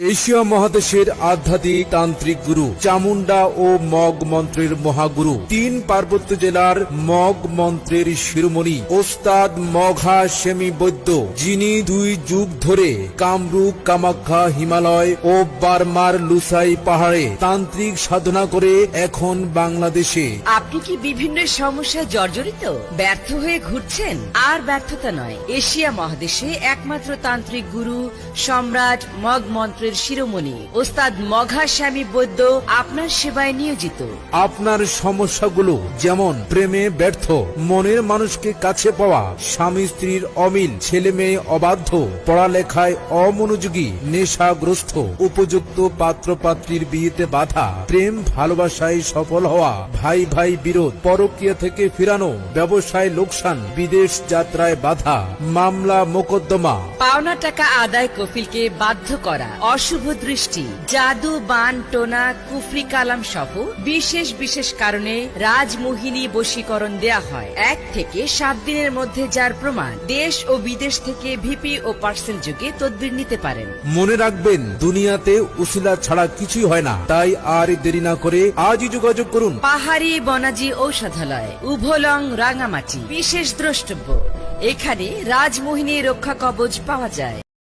Asia মহাদেশের আধ্যাত্মিক তান্ত্রিক গুরু চামুন্ডা ও মগ মন্ত্রের মহাগুরু 3 পার্বত্য জেলার মগ মন্ত্রের শিরোমণি ওস্তাদ মঘা সেমি বৈদ্য, যিনি 2 যুগ ধরে কামরূপ, কামাখ্যা, হিমালয় ও বার্মার লুসাই পাহাড়ে তান্ত্রিক সাধনা করে এখন বাংলাদেশে। আপনি কি বিভিন্ন সমস্যায় জর্জরিত, ব্যর্থ হয়ে ঘুরছেন? আর ব্যর্থতা নয়, এশিয়া মহাদেশে একমাত্র তান্ত্রিক গুরু সম্রাট মগ মন্ত্রের শিরোমণি ওস্তাদ মঘা স্বামী বৈদ্য আপনার সেবায় নিয়োজিত। আপনার সমস্যাগুলো যেমন প্রেমে ব্যর্থ, মনের মানুষকে কাছে পাওয়া, স্বামী স্ত্রীর অমিল, ছেলে মেয়ে অবাধ্য, পড়ালেখায় অমনোযোগী, নেশাগ্রস্ত, উপযুক্ত পাত্র পাত্রীর বিয়েতে বাধা, প্রেম ভালোবাসায় সফল হওয়া, ভাই ভাই বিরোধ, পরকীয়া থেকে ফিরানো, ব্যবসায় লোকসান, বিদেশ যাত্রায় বাধা, মামলা মোকদ্দমা, পাওনা টাকা আদায় কফিলকে বাধ্য করা, অশুভ দৃষ্টি, জাদু, বান, টোনা, কুফরি কালাম সহ বিশেষ বিশেষ কারণে রাজমোহিনী বশীকরণ দেয়া হয়। 1 থেকে 7 দিনের মধ্যে যার প্রমাণ, দেশ ও বিদেশ থেকে ভিপি ও পার্সেল যোগে তদবির নিতে পারেন। মনে রাখবেন, দুনিয়াতে উসিলা ছাড়া কিছুই হয় না। তাই আর দেরি না করে আজই যোগাযোগ করুন। পাহাড়ি বনাজি ঔষধালয়, উভলং, রাঙামাটি। বিশেষ দ্রষ্টব্য, এখানে রাজমোহিনী রক্ষা কবচ পাওয়া যায়।